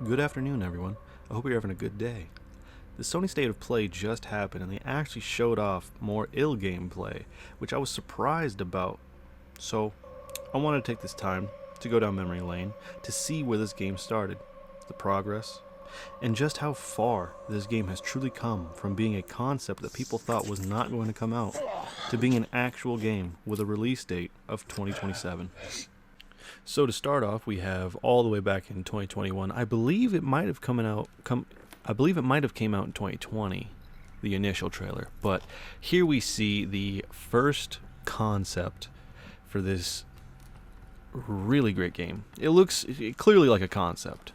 Good afternoon, everyone. I hope you're having a good day. The Sony State of Play just happened, and they actually showed off more ill gameplay, which I was surprised about. So, I wanted to take this time to go down memory lane to see where this game started, the progress, and just how far this game has truly come from being a concept that people thought was not going to come out to being an actual game with a release date of 2027. So to start off, we have all the way back in 2021. I believe it might have I believe it might have came out in 2020, the initial trailer. But here we see the first concept for this really great game. It looks clearly like a concept,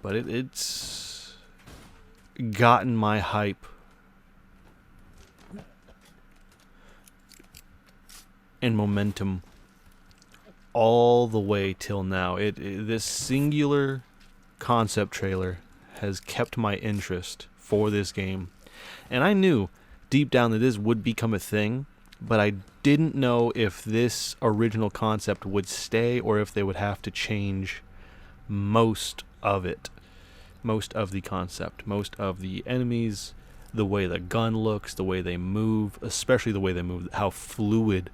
but it's gotten my hype and momentum all the way till now. This singular concept trailer has kept my interest for this game, and I knew deep down that this would become a thing, but I didn't know if this original concept would stay or if they would have to change most of it, most of the concept, most of the enemies, the way the gun looks, the way they move, especially the way they move, how fluid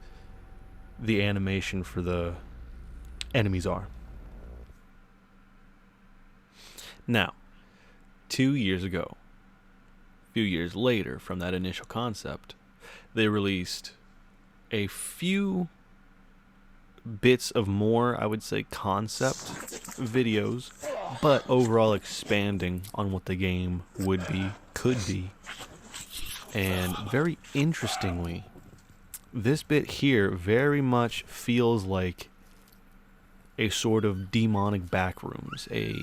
the animation for the enemies are. Now, 2 years ago, a few years later from that initial concept, they released a few bits of more, I would say, concept videos, but overall expanding on what the game would be, could be. And very interestingly, this bit here very much feels like a sort of demonic backrooms, a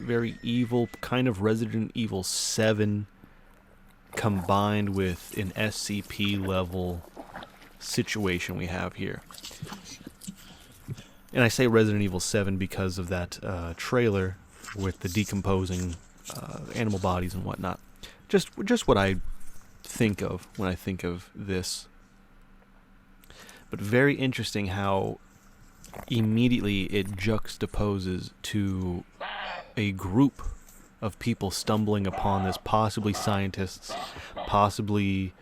very evil kind of Resident Evil 7 combined with an SCP level situation we have here. And I say Resident Evil 7 because of that trailer with the decomposing animal bodies and whatnot. Just what I think of when I think of this. But very interesting how immediately it juxtaposes to a group of people stumbling upon this, possibly scientists, possibly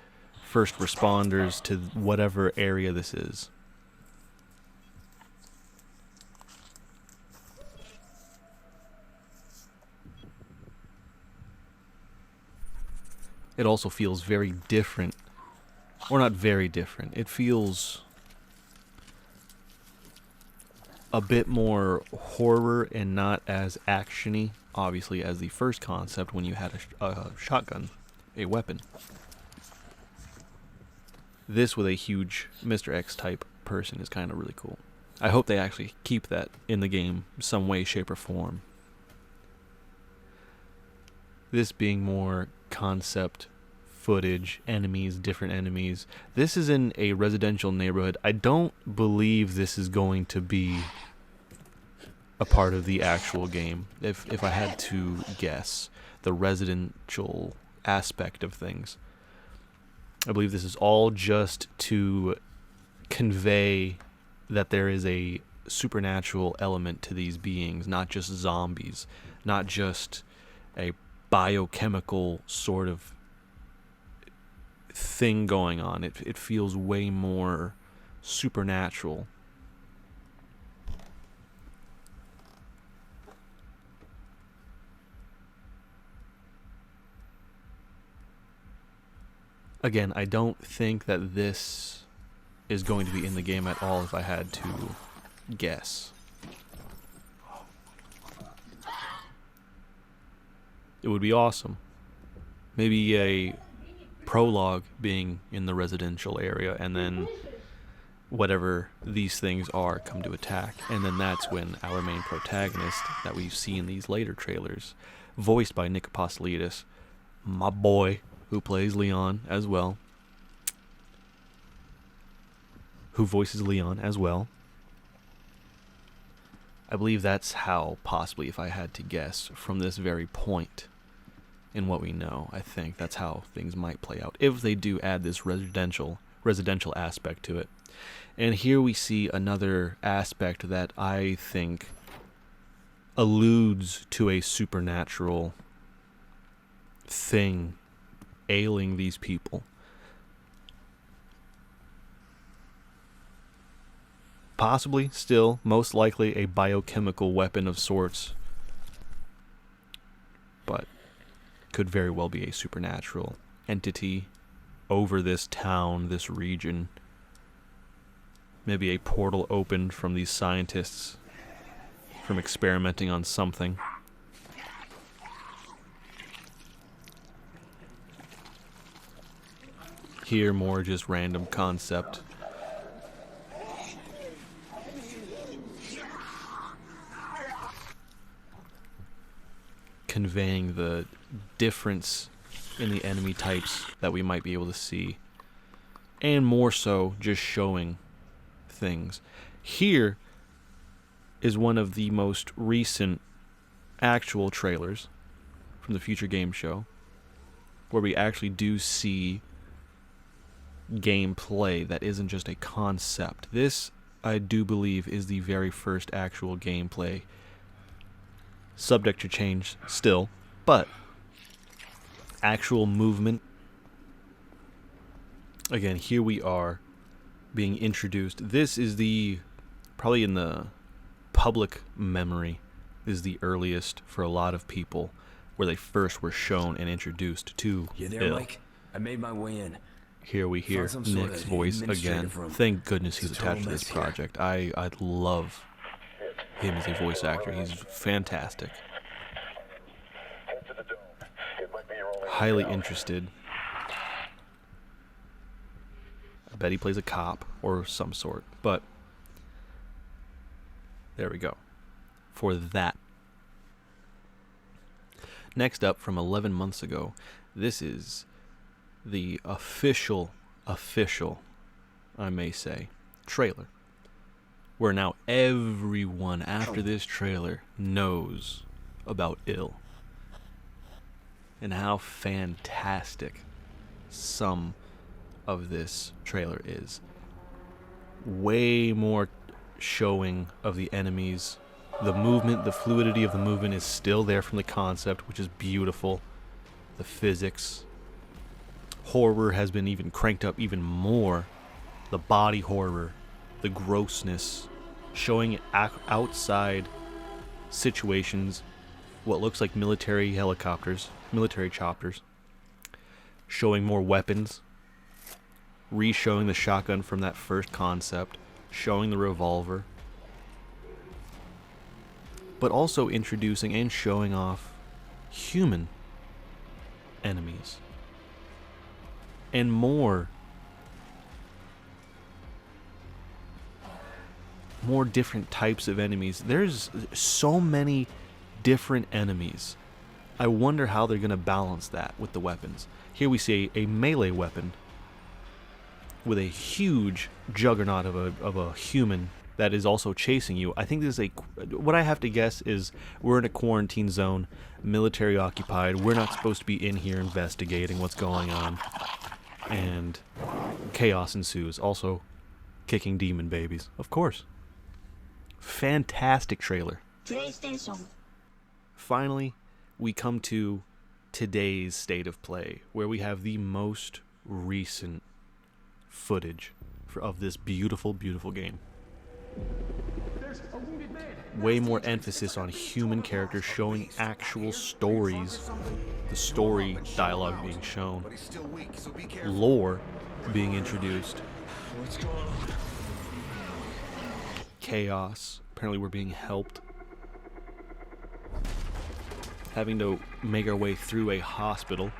first responders to whatever area this is. It also feels very different, or not very different, it feels a bit more horror and not as actiony, obviously, as the first concept when you had a shotgun, a weapon. This with a huge Mr. X type person is kind of really cool. I hope they actually keep that in the game some way, shape, or form. This being more concept footage, enemies, different enemies. This is in a residential neighborhood. I don't believe this is going to be a part of the actual game. If I had to guess, the residential aspect of things. I believe this is all just to convey that there is a supernatural element to these beings, not just zombies, not just a biochemical sort of thing going on. It feels way more supernatural. Again, I don't think that this is going to be in the game at all if I had to guess. It would be awesome. Maybe a prologue being in the residential area, and then whatever these things are come to attack, and then that's when our main protagonist that we've seen in these later trailers, voiced by Nick Apostolidis, my boy, who plays Leon as well, who voices Leon as well. I believe that's how, possibly, if I had to guess, from this very point in what we know, I think that's how things might play out, if they do add this residential aspect to it. And here we see another aspect that I think alludes to a supernatural thing ailing these people. Possibly, still, most likely a biochemical weapon of sorts, but could very well be a supernatural entity over this town, this region. Maybe a portal opened from these scientists from experimenting on something. Here, more just random concept. Conveying the difference in the enemy types that we might be able to see, and more so just showing things. Here is one of the most recent actual trailers from the Future Game Show, where we actually do see gameplay that isn't just a concept. This, I do believe, is the very first actual gameplay. Subject to change still, but actual movement. Again, here we are being introduced. This is the, probably in the public memory, is the earliest for a lot of people where they first were shown and introduced to You there, Il. Mike? I made my way in. Here we hear Found some sort Nick's of voice again. administrative room. Thank goodness he's It's a total attached to this mess here. project. I love him as a voice actor. He's fantastic. Highly interested. I bet he plays a cop or some sort. But there we go. For that. Next up, from 11 months ago, this is the official, I may say, trailer. Where now everyone after this trailer knows about Il. And how fantastic some of this trailer is. Way more showing of the enemies. The movement, the fluidity of the movement is still there from the concept, which is beautiful. The physics. Horror has been even cranked up even more. The body horror, the grossness, showing it outside situations, what looks like military helicopters, military choppers, showing more weapons, re-showing the shotgun from that first concept, showing the revolver, but also introducing and showing off human enemies. And more different types of enemies. There's so many different enemies. I wonder how they're going to balance that with the weapons. Here we see a melee weapon with a huge juggernaut of a human that is also chasing you. I think this is what I have to guess is we're in a quarantine zone, military occupied. We're not supposed to be in here investigating what's going on. And chaos ensues. Also, kicking demon babies. Of course. Fantastic trailer. PlayStation. Finally, we come to today's state of play, where we have the most recent footage of this beautiful, beautiful game. Way more emphasis on human characters, showing actual stories, the story dialogue being shown, lore being introduced, chaos. Apparently we're being helped, having to make our way through a hospital,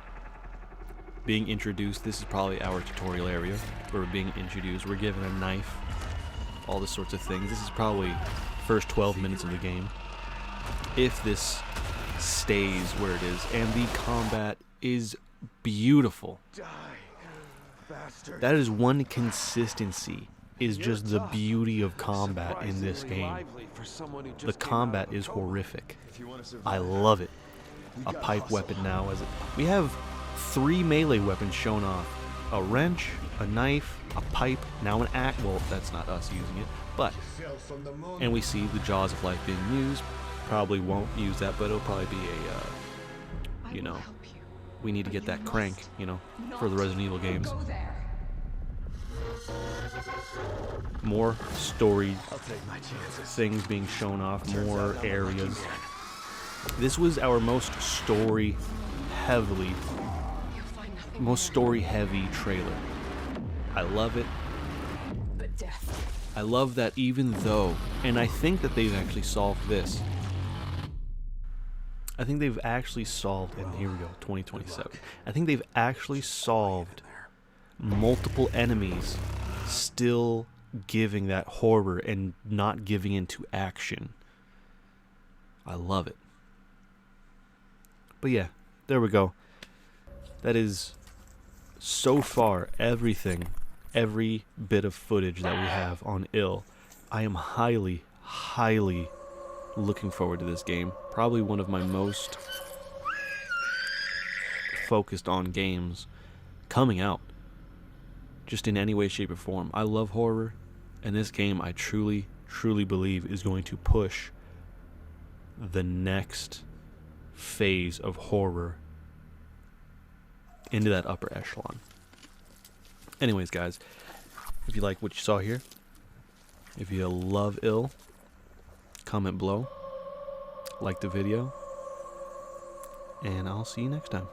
being introduced. This is probably our tutorial area where we're being introduced. We're given a knife, all this sorts of things. This is probably first 12 minutes of the game, if this stays where it is. And the combat is beautiful. That is one consistency, is just the beauty of combat in this game. The combat is horrific. I love it. A pipe weapon now. We have 3 melee weapons shown off. A wrench, a knife, a pipe, now an axe. Well, that's not us using it, but. And we see the Jaws of Life being used. probably won't use that, but it'll probably be a, you know, we need to get that crank, you know, for the Resident Evil games. More story things being shown off, more areas. This was our most story heavy trailer. I love it. I love that even though, and I think that they've actually solved this. I think they've actually solved, and here we go, 2027. I think they've actually solved multiple enemies still giving that horror and not giving into action. I love it. But yeah, there we go. That is so far everything, every bit of footage that we have on Ill. I am highly, highly looking forward to this game. Probably one of my most focused on games coming out. Just in any way, shape, or form. I love horror, and this game I truly, truly believe is going to push the next phase of horror into that upper echelon. Anyways, guys, if you like what you saw here, if you love Ill, comment below, like the video, and I'll see you next time.